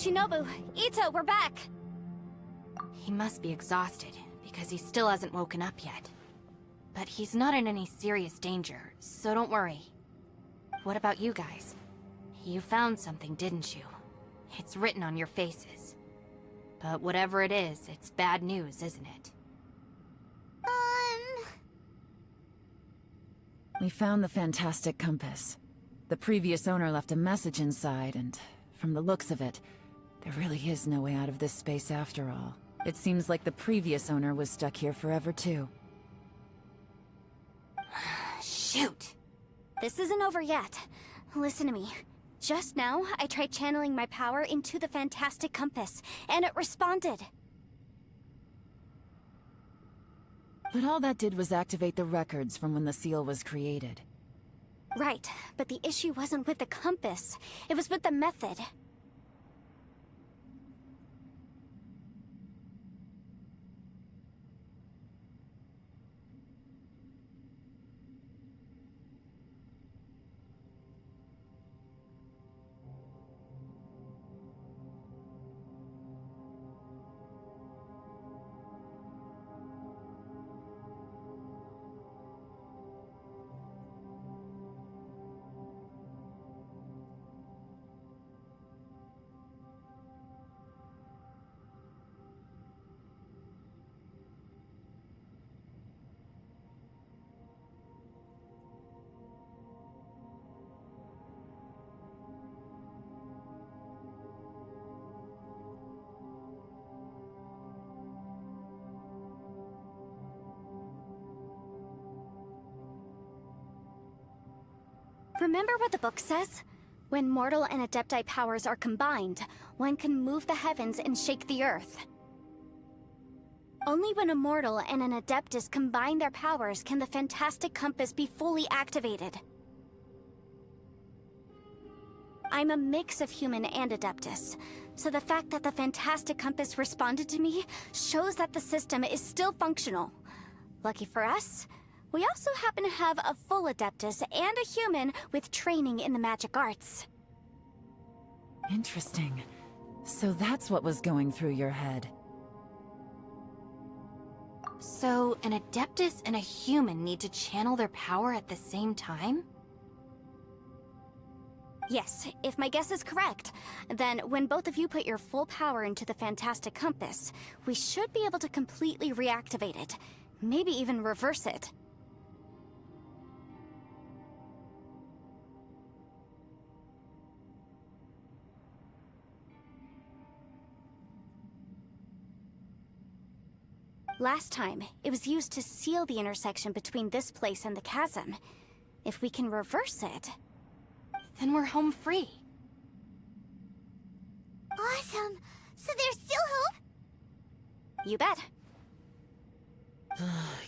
Shinobu, Ito, we're back! He must be exhausted, because he still hasn't woken up yet. But he's not in any serious danger, so don't worry. What about you guys? You found something, didn't you? It's written on your faces. But whatever it is, it's bad news, isn't it? We found the fantastic compass. The previous owner left a message inside, and from the looks of it, there really is no way out of this space after all. It seems like the previous owner was stuck here forever too. Shoot! This isn't over yet. Listen to me. Just now, I tried channeling my power into the fantastic compass, and it responded. But all that did was activate the records from when the seal was created. Right, but the issue wasn't with the compass. It was with the method. Remember what the book says? When mortal and Adepti powers are combined, one can move the heavens and shake the earth. Only when a mortal and an Adeptus combine their powers can the fantastic compass be fully activated. I'm a mix of human and Adeptus, so the fact that the fantastic compass responded to me shows that the system is still functional. Lucky for us, we also happen to have a full Adeptus and a human with training in the magic arts. Interesting. So that's what was going through your head. So, an Adeptus and a human need to channel their power at the same time? Yes, if my guess is correct, then when both of you put your full power into the fantastic compass, we should be able to completely reactivate it. Maybe even reverse it. Last time, it was used to seal the intersection between this place and the chasm. If we can reverse it... Then we're home free. Awesome! So there's still hope? You bet.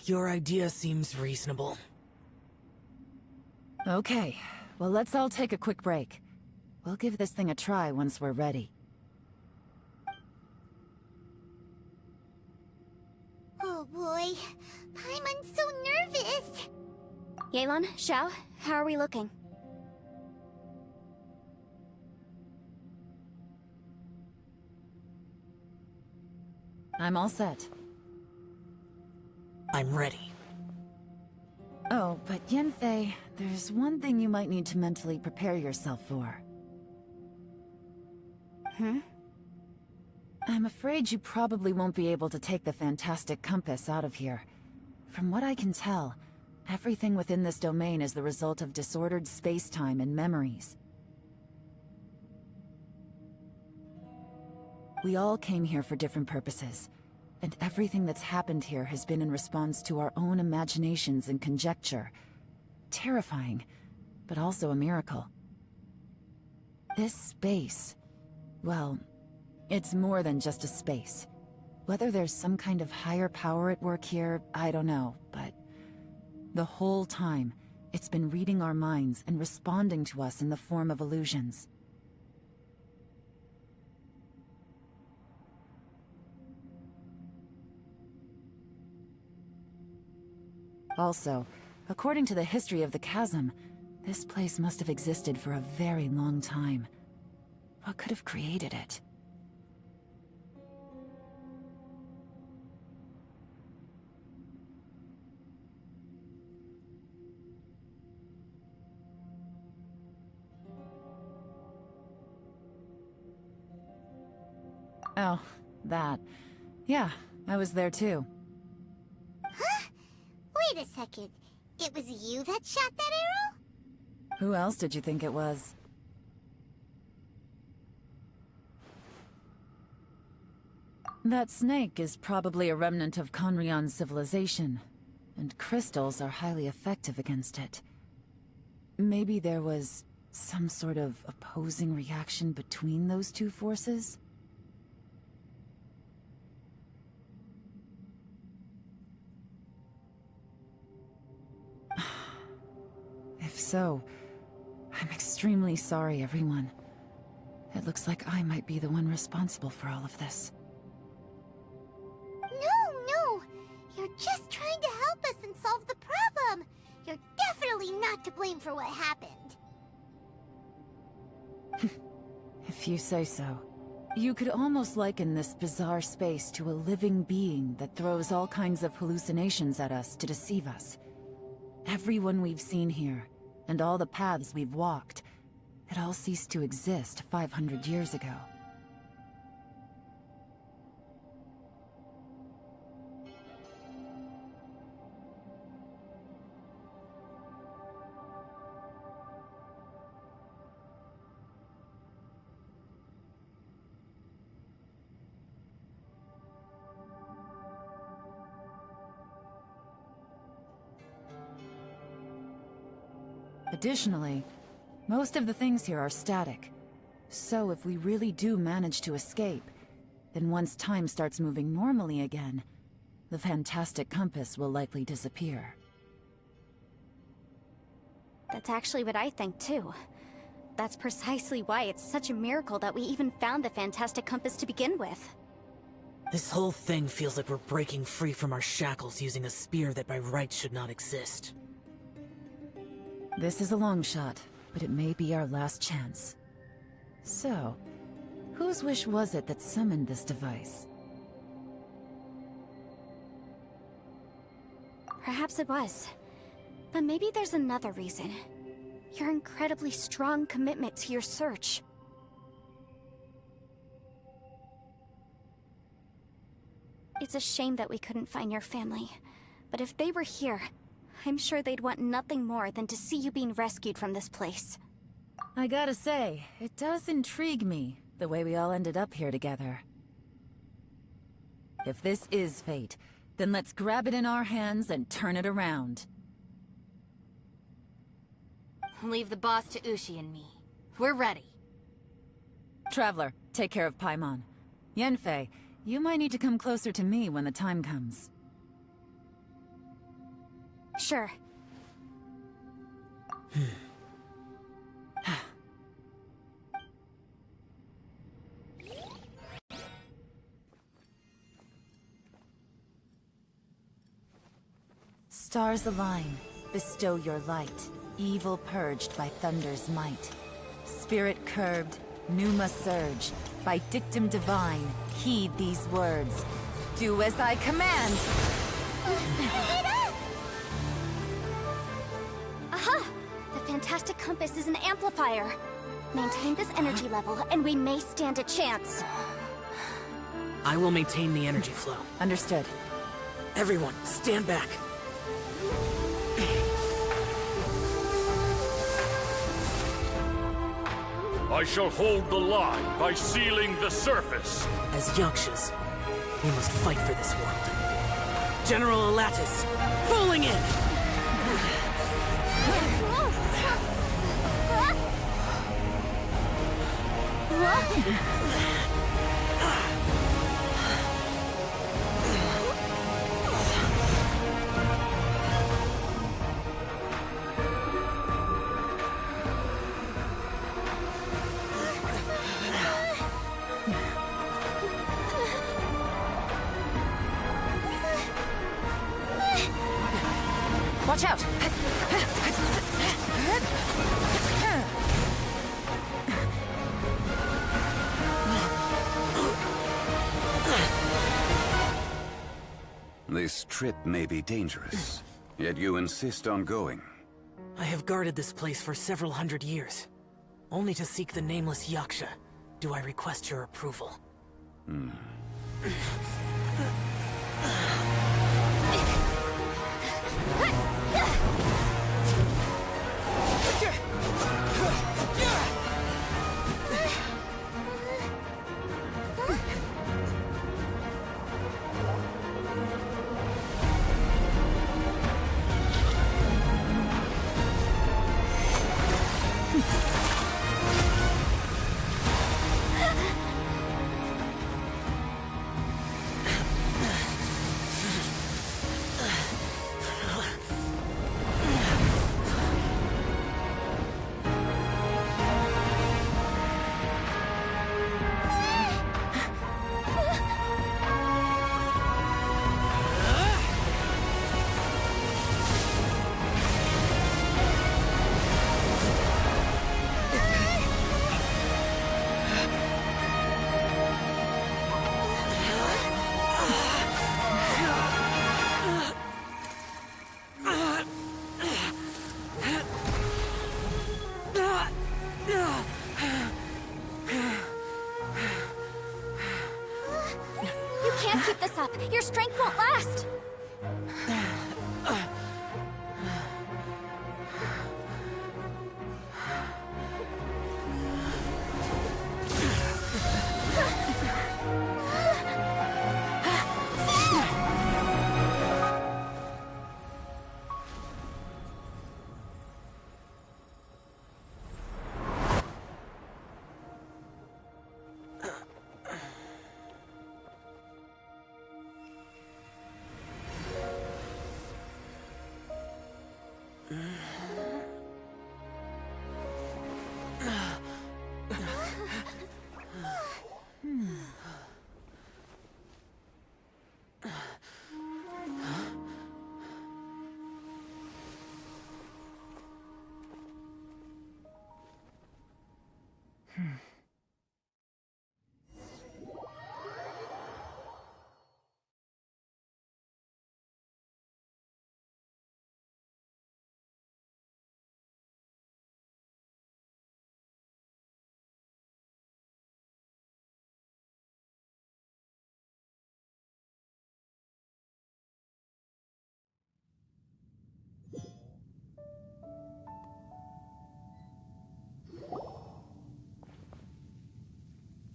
Your idea seems reasonable. Okay, well let's all take a quick break. We'll give this thing a try once we're ready. Oh boy, Paimon's so nervous! Yelan, Xiao, how are we looking? I'm all set. I'm ready. Oh, but Yanfei, there's one thing you might need to mentally prepare yourself for. I'm afraid you probably won't be able to take the fantastic compass out of here. From what I can tell, everything within this domain is the result of disordered space-time and memories. We all came here for different purposes, and everything that's happened here has been in response to our own imaginations and conjecture. Terrifying, but also a miracle. This space, well, it's more than just a space. Whether there's some kind of higher power at work here, I don't know, but the whole time, it's been reading our minds and responding to us in the form of illusions. Also, according to the history of the chasm, this place must have existed for a very long time. What could have created it? Oh, that. Yeah, I was there too. Huh? Wait a second. It was you that shot that arrow? Who else did you think it was? That snake is probably a remnant of Conrion's civilization, and crystals are highly effective against it. Maybe there was some sort of opposing reaction between those two forces? If so, I'm extremely sorry, everyone. It looks like I might be the one responsible for all of this. No! You're just trying to help us and solve the problem! You're definitely not to blame for what happened. If you say so. You could almost liken this bizarre space to a living being that throws all kinds of hallucinations at us to deceive us. Everyone we've seen here, and all the paths we've walked, it all ceased to exist 500 years ago. Additionally, most of the things here are static. So if we really do manage to escape, then once time starts moving normally again, the fantastic compass will likely disappear. That's actually what I think too. That's precisely why it's such a miracle that we even found the fantastic compass to begin with. This whole thing feels like we're breaking free from our shackles using a spear that by right should not exist. This is a long shot, but it may be our last chance. So, whose wish was it that summoned this device? Perhaps it was. But maybe there's another reason. Your incredibly strong commitment to your search. It's a shame that we couldn't find your family. But if they were here, I'm sure they'd want nothing more than to see you being rescued from this place. I gotta say, it does intrigue me, the way we all ended up here together. If this is fate, then let's grab it in our hands and turn it around. Leave the boss to Ushi and me. We're ready. Traveler, take care of Paimon. Yanfei, you might need to come closer to me when the time comes. Sure. Stars align, bestow your light. Evil purged by thunder's might. Spirit curbed, pneuma surge. By dictum divine, heed these words. Do as I command! Aha! The fantastic compass is an amplifier. Maintain this energy level, and we may stand a chance. I will maintain the energy flow. Understood. Everyone, stand back. I shall hold the line by sealing the surface. As Yakshas, we must fight for this world. General Alatus, falling in! Watch out! This trip may be dangerous, yet you insist on going. I have guarded this place for several hundred years. Only to seek the nameless Yaksha, do I request your approval. You can't keep this up. Your strength won't last.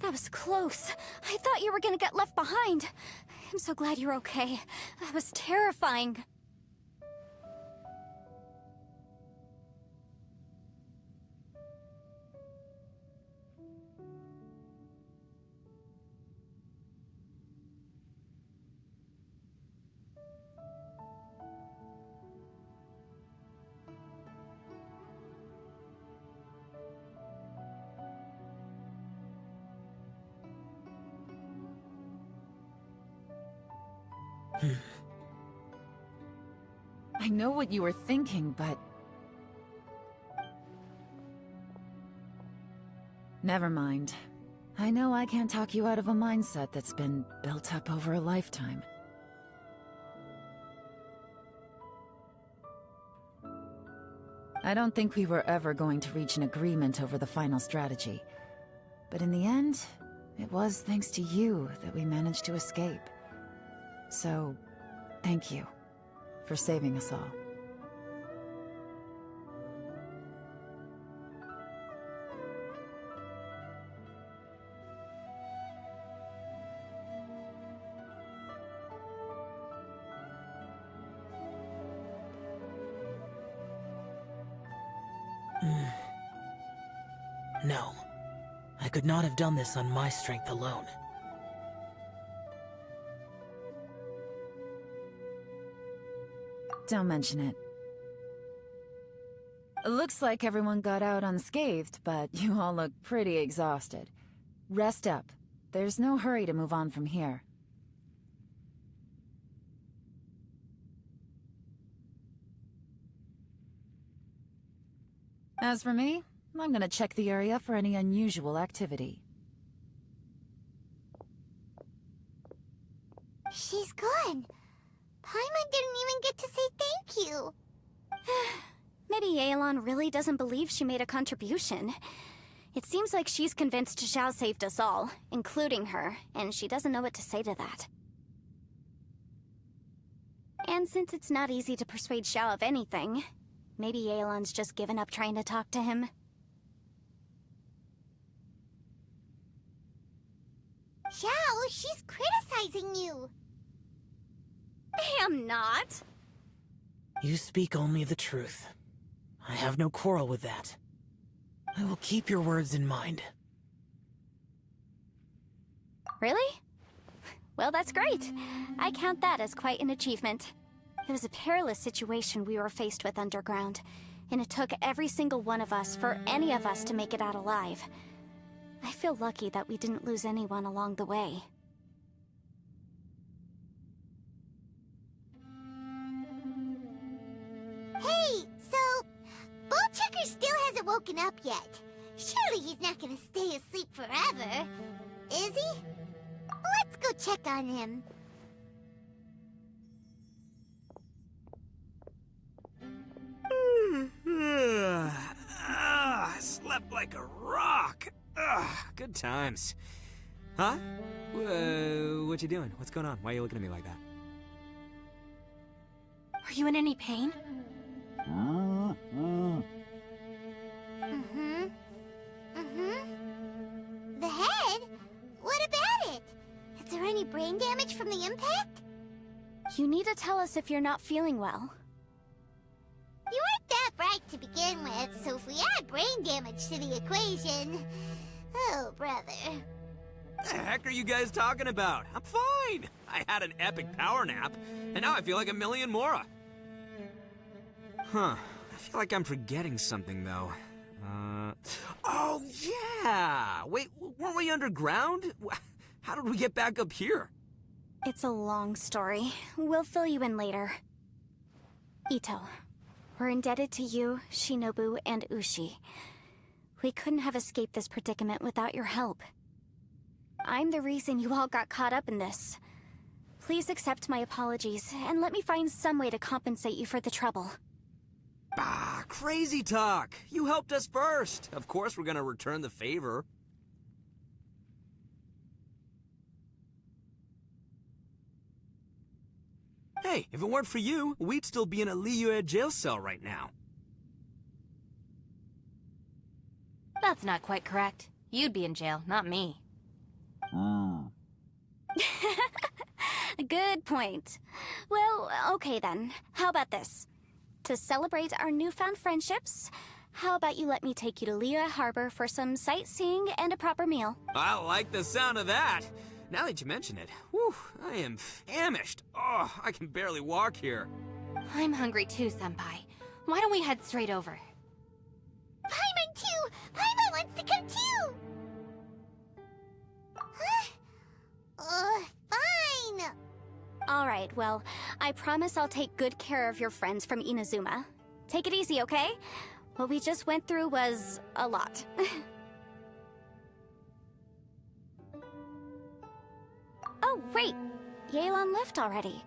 That was close. I thought you were gonna get left behind. I'm so glad you're okay. That was terrifying. I know what you were thinking, but... Never mind. I know I can't talk you out of a mindset that's been built up over a lifetime. I don't think we were ever going to reach an agreement over the final strategy. But in the end, it was thanks to you that we managed to escape. So, thank you for saving us all. No. I could not have done this on my strength alone. Don't mention it. Looks like everyone got out unscathed, but you all look pretty exhausted. Rest up. There's no hurry to move on from here. As for me, I'm gonna check the area for any unusual activity. She's gone. Paimon didn't even get to say thank you. Maybe Yelan really doesn't believe she made a contribution. It seems like she's convinced Xiao saved us all, including her, and she doesn't know what to say to that. And since it's not easy to persuade Xiao of anything, maybe Yelan's just given up trying to talk to him. Xiao, she's criticizing you. I am not. You speak only the truth. I have no quarrel with that. I will keep your words in mind. Really? Well, that's great. I count that as quite an achievement. It was a perilous situation we were faced with underground, and it took every single one of us for any of us to make it out alive. I feel lucky that we didn't lose anyone along the way. Hey, so... Bullchecker still hasn't woken up yet. Surely he's not gonna stay asleep forever, is he? Let's go check on him. I slept like a rock. Good times. Huh? What you doing? What's going on? Why are you looking at me like that? Are you in any pain? The head? What about it? Is there any brain damage from the impact? You need to tell us if you're not feeling well. You weren't that bright to begin with, so if we add brain damage to the equation... Oh, brother. The heck are you guys talking about? I'm fine. I had an epic power nap, and now I feel like a million Mora. Huh. I feel like I'm forgetting something, though. Oh, yeah! Wait, weren't we underground? How did we get back up here? It's a long story. We'll fill you in later. Ito, we're indebted to you, Shinobu, and Ushi. We couldn't have escaped this predicament without your help. I'm the reason you all got caught up in this. Please accept my apologies, and let me find some way to compensate you for the trouble. Crazy talk! You helped us first! Of course we're gonna return the favor. Hey, if it weren't for you, we'd still be in a Liyue jail cell right now. That's not quite correct. You'd be in jail, not me. Good point. Well, okay then. How about this? To celebrate our newfound friendships, how about you let me take you to Liyue Harbor for some sightseeing and a proper meal? I like the sound of that! Now that you mention it, whew, I am famished. Oh, I can barely walk here. I'm hungry too, Senpai. Why don't we head straight over? Paimon too! Paimon wants to come too! Fine! Alright, well, I promise I'll take good care of your friends from Inazuma. Take it easy, okay? What we just went through was a lot. Oh, wait! Yelan left already.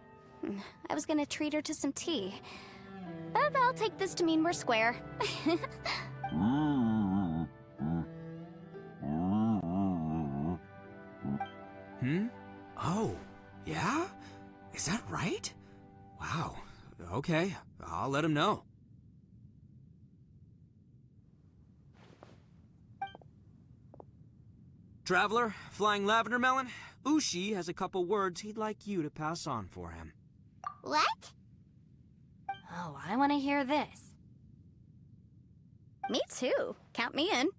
I was gonna treat her to some tea. But I'll take this to mean we're square. Oh, yeah? Is that right? Wow. Okay, I'll let him know. Traveler, Flying Lavender Melon, Ushi has a couple words he'd like you to pass on for him. What? Oh, I want to hear this. Me too. Count me in.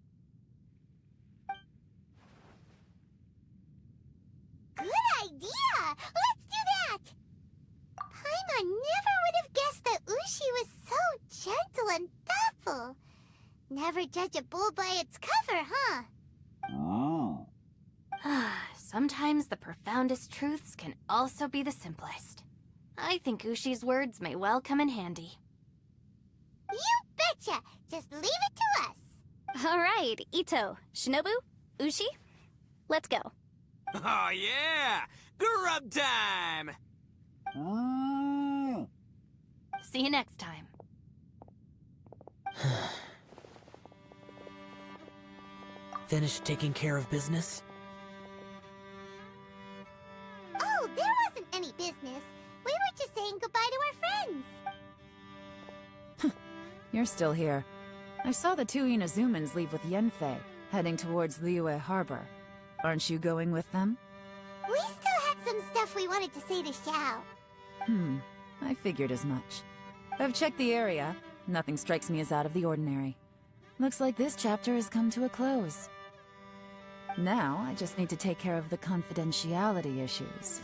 Good idea! Let's do that! Paimon never would have guessed that Ushi was so gentle and thoughtful. Never judge a bull by its cover, huh? Sometimes the profoundest truths can also be the simplest. I think Ushi's words may well come in handy. You betcha! Just leave it to us! Alright, Ito, Shinobu, Ushi, let's go. Oh yeah! Grub time! See you next time. Finished taking care of business? Oh, there wasn't any business. We were just saying goodbye to our friends. You're still here. I saw the two Inazumans leave with Yanfei, heading towards Liyue Harbor. Aren't you going with them? We still had some stuff we wanted to say to Xiao. I figured as much. I've checked the area. Nothing strikes me as out of the ordinary. Looks like this chapter has come to a close. Now, I just need to take care of the confidentiality issues.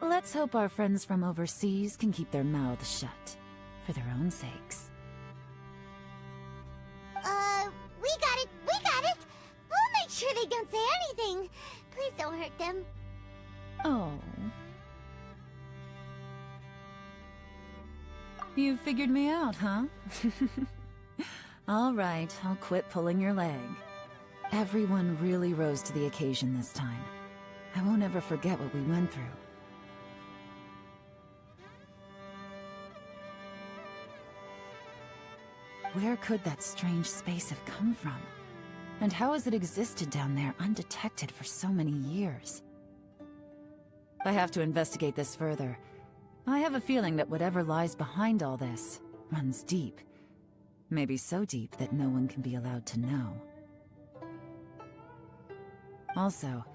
Let's hope our friends from overseas can keep their mouths shut, for their own sakes. We got it! We'll make sure they don't say anything. Please don't hurt them. Oh. You figured me out, huh? All right, I'll quit pulling your leg. Everyone really rose to the occasion this time. I won't ever forget what we went through. Where could that strange space have come from? And how has it existed down there undetected for so many years? I have to investigate this further. I have a feeling that whatever lies behind all this runs deep. Maybe so deep that no one can be allowed to know. Also,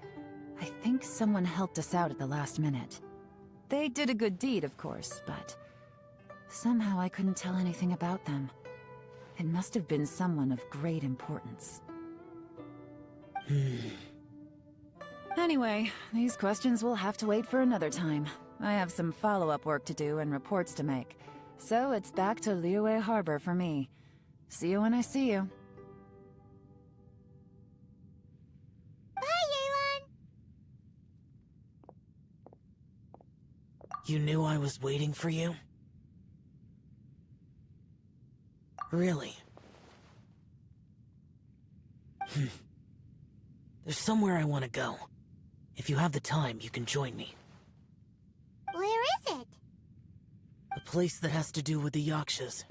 I think someone helped us out at the last minute. They did a good deed, of course, but somehow I couldn't tell anything about them. It must have been someone of great importance. Anyway, these questions will have to wait for another time. I have some follow-up work to do and reports to make. So it's back to Liyue Harbor for me. See you when I see you. Bye, Yelan! You knew I was waiting for you? Really? There's somewhere I want to go. If you have the time, you can join me. Where is it? A place that has to do with the Yakshas.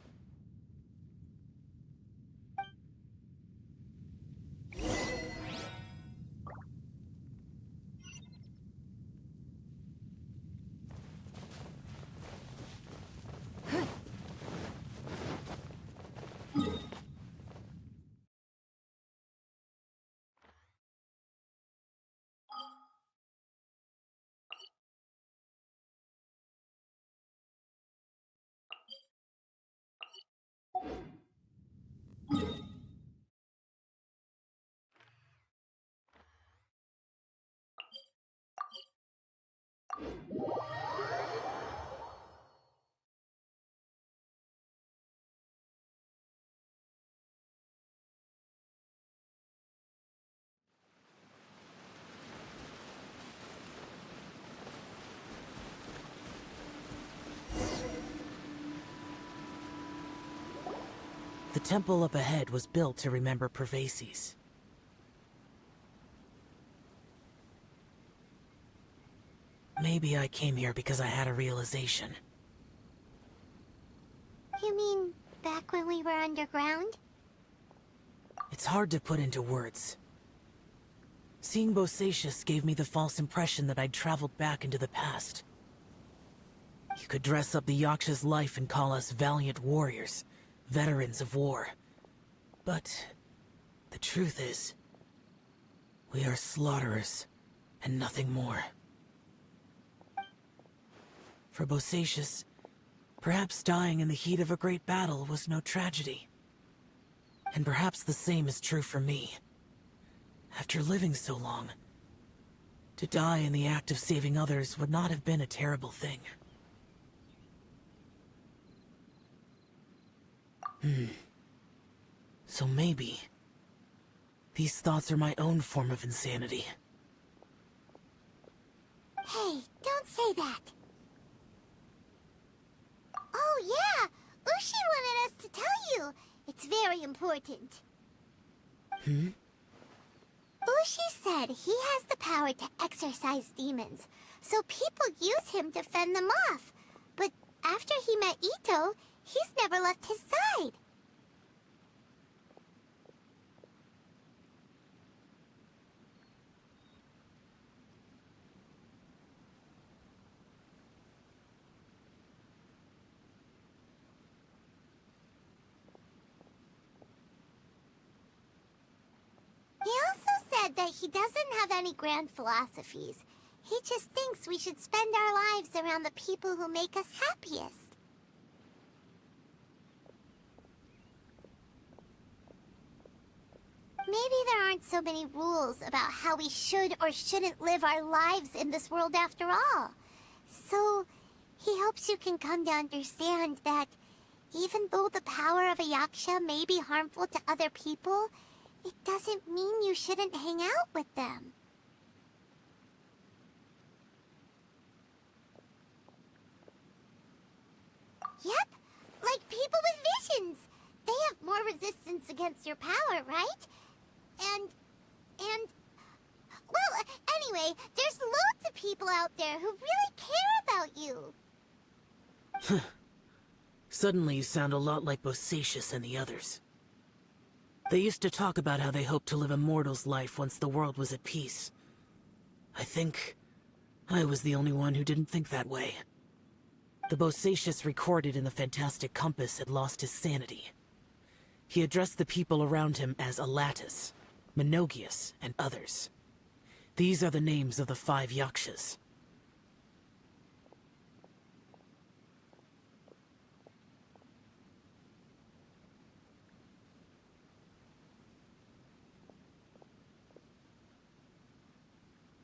The temple up ahead was built to remember Pervases. Maybe I came here because I had a realization. You mean back when we were underground? It's hard to put into words. Seeing Bosacius gave me the false impression that I'd traveled back into the past. You could dress up the Yaksha's life and call us valiant warriors, veterans of war. But the truth is, we are slaughterers, and nothing more. For Bosacius, perhaps dying in the heat of a great battle was no tragedy. And perhaps the same is true for me. After living so long, to die in the act of saving others would not have been a terrible thing. So maybe these thoughts are my own form of insanity. Hey, don't say that. Oh yeah, Ushi wanted us to tell you. It's very important. Ushi said he has the power to exorcise demons, so people use him to fend them off. But after he met Ito, he's never left his side. that he doesn't have any grand philosophies. He just thinks we should spend our lives around the people who make us happiest. Maybe there aren't so many rules about how we should or shouldn't live our lives in this world after all. So, he hopes you can come to understand that even though the power of a yaksha may be harmful to other people, it doesn't mean you shouldn't hang out with them. Yep, like people with visions. They have more resistance against your power, right? Well, anyway, there's loads of people out there who really care about you. Suddenly you sound a lot like Bosacius and the others. They used to talk about how they hoped to live a mortal's life once the world was at peace. I think I was the only one who didn't think that way. The Bosacius recorded in the Fantastic Compass had lost his sanity. He addressed the people around him as Alatus, Menogius, and others. These are the names of the 5 yakshas.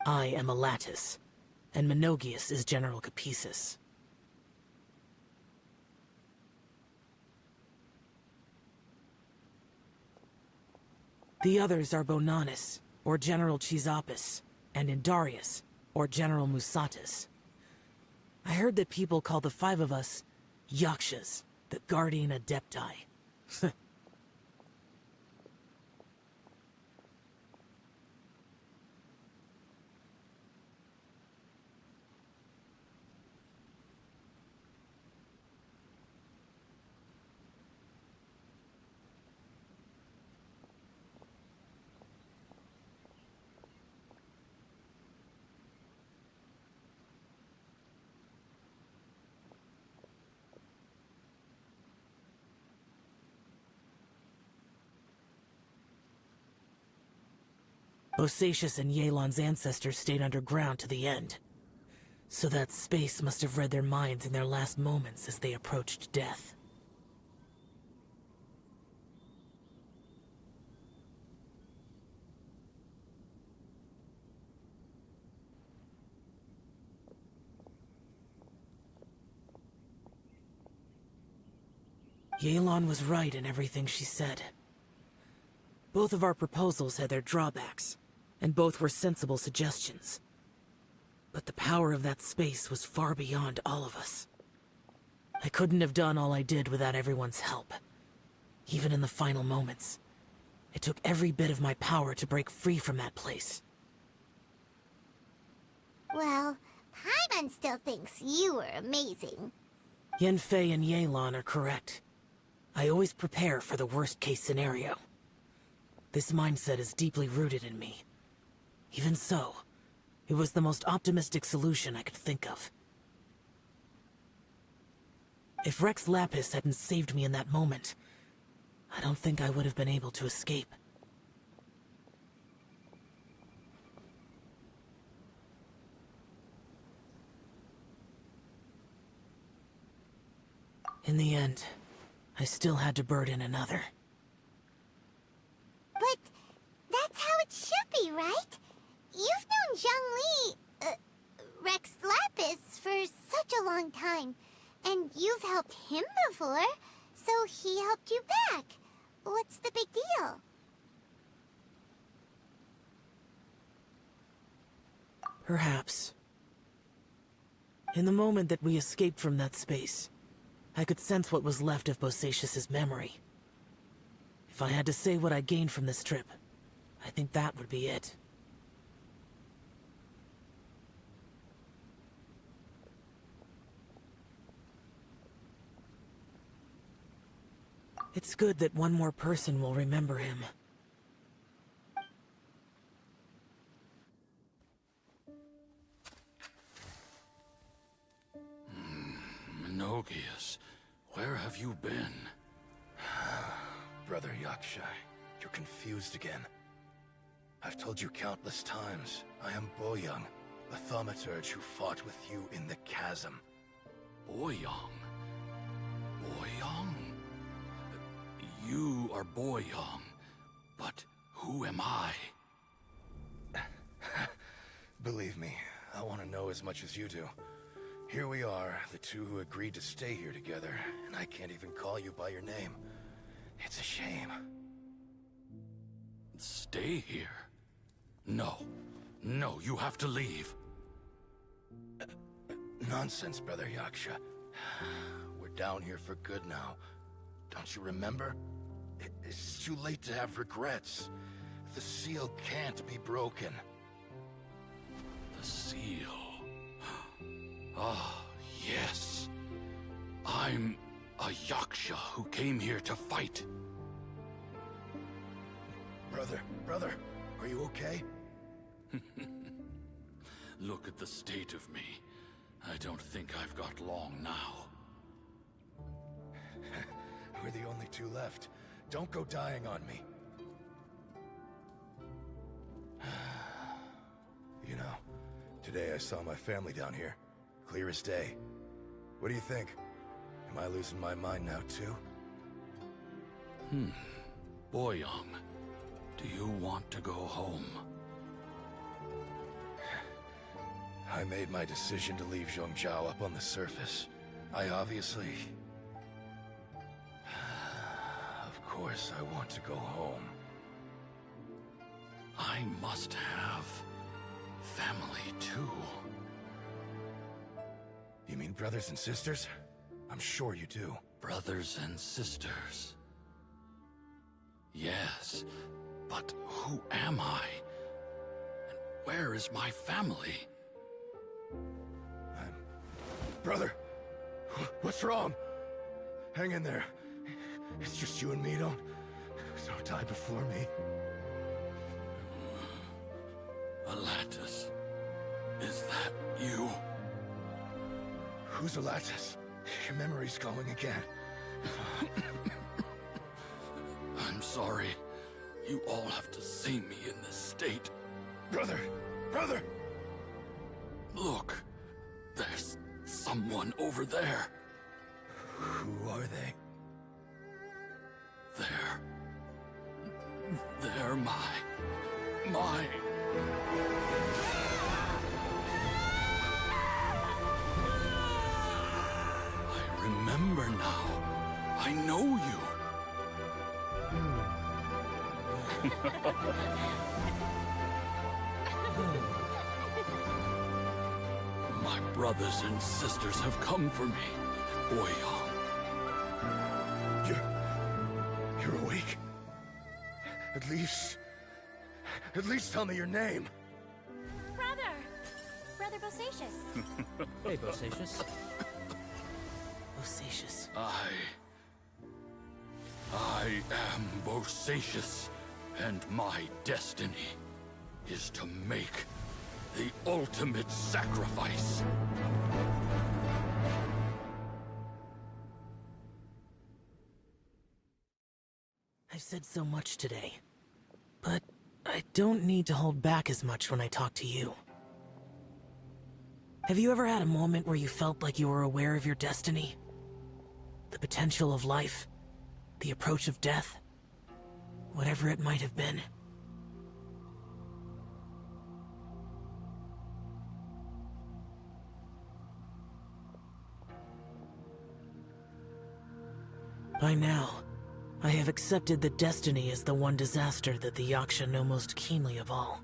I am Alatus, and Menogius is General Capisis. The others are Bonanis, or General Chisapis, and Indarius, or General Musatus. I heard that people call the 5 of us Yakshas, the Guardian Adepti. Bosacius and Yelan's ancestors stayed underground to the end. So that space must have read their minds in their last moments as they approached death. Yelan was right in everything she said. Both of our proposals had their drawbacks, and both were sensible suggestions. But the power of that space was far beyond all of us. I couldn't have done all I did without everyone's help. Even in the final moments, it took every bit of my power to break free from that place. Well, Paimon still thinks you were amazing. Yanfei and Yelan are correct. I always prepare for the worst-case scenario. This mindset is deeply rooted in me. Even so, it was the most optimistic solution I could think of. If Rex Lapis hadn't saved me in that moment, I don't think I would have been able to escape. In the end, I still had to burden another. But that's how it should be, right? You've known Zhongli, Rex Lapis, for such a long time. And you've helped him before, so he helped you back. What's the big deal? Perhaps. In the moment that we escaped from that space, I could sense what was left of Bosacius's memory. If I had to say what I gained from this trip, I think that would be it. It's good that one more person will remember him. Menogius, where have you been? Brother Yaksha, you're confused again. I've told you countless times, I am Boyoung, a thaumaturge who fought with you in the chasm. Boyoung? Boyoung? You are Boyoung, but who am I? Believe me, I want to know as much as you do. Here we are, the two who agreed to stay here together, and I can't even call you by your name. It's a shame. Stay here? No. No, you have to leave. Nonsense, Brother Yaksha. We're down here for good now. Don't you remember? It's too late to have regrets. The seal can't be broken. The seal. Ah, yes. I'm a Yaksha who came here to fight. Brother, are you okay? Look at the state of me. I don't think I've got long now. We're the only two left. Don't go dying on me. You know, today I saw my family down here. Clear as day. What do you think? Am I losing my mind now, too? Boyoung, do you want to go home? I made my decision to leave Zhongzhao up on the surface. I obviously... Of course I want to go home. I must have family too. You mean brothers and sisters? I'm sure you do. Brothers and sisters. Yes, but who am I? And where is my family? Brother, what's wrong? Hang in there. It's just you and me. Don't die before me. Alatus, is that you? Who's Alatus? Your memory's going again. I'm sorry. You all have to see me in this state. Brother! Look, there's someone over there. Who are they? They're my... I remember now. I know you. My brothers and sisters have come for me, Boyoung. You're awake? At least tell me your name. Brother Bosacius. Hey, Bosacius. Bosacius. I am Bosacius, and my destiny is to make the ultimate sacrifice. I've said so much today, but I don't need to hold back as much when I talk to you. Have you ever had a moment where you felt like you were aware of your destiny? The potential of life? The approach of death? Whatever it might have been. By now, I have accepted that destiny is the one disaster that the Yaksha know most keenly of all.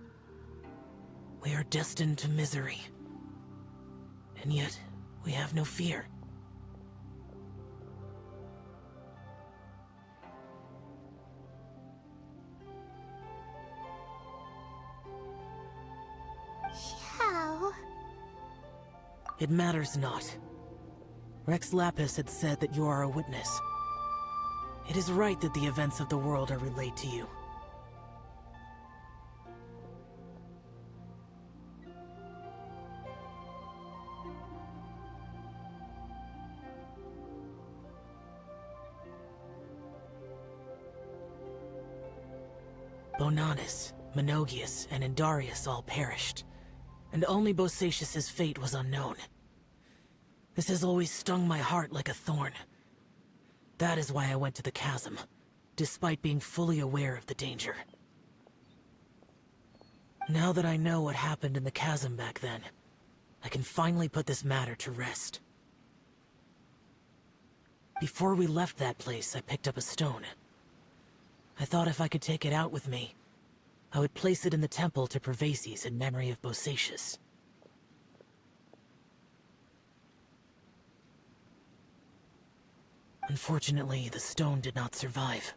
We are destined to misery. And yet, we have no fear. Xiao. It matters not. Rex Lapis had said that you are a witness. It is right that the events of the world are relayed to you. Bonanis, Menogias and Indarius all perished, and only Bosacius's fate was unknown. This has always stung my heart like a thorn. That is why I went to the chasm, despite being fully aware of the danger. Now that I know what happened in the chasm back then, I can finally put this matter to rest. Before we left that place, I picked up a stone. I thought if I could take it out with me, I would place it in the temple to Pervases in memory of Bosacius. Unfortunately, the stone did not survive.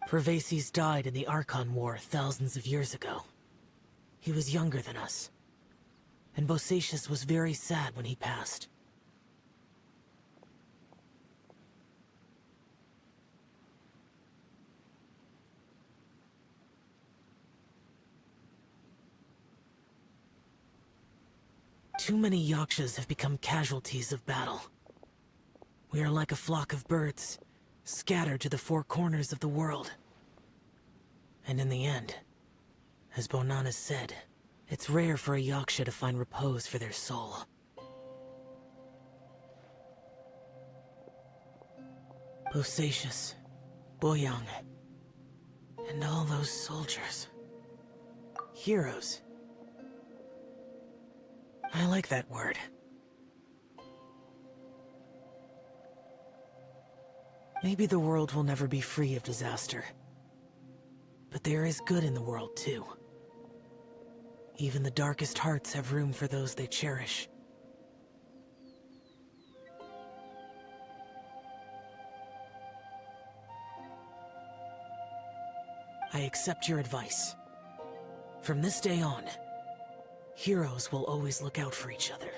Pervases died in the Archon War thousands of years ago. He was younger than us, and Bosacius was very sad when he passed. Too many Yakshas have become casualties of battle. We are like a flock of birds, scattered to the four corners of the world. And in the end, as Bonanas said, it's rare for a Yaksha to find repose for their soul. Bosacius, Boyang, and all those soldiers. Heroes. I like that word. Maybe the world will never be free of disaster. But there is good in the world, too. Even the darkest hearts have room for those they cherish. I accept your advice. From this day on, heroes will always look out for each other.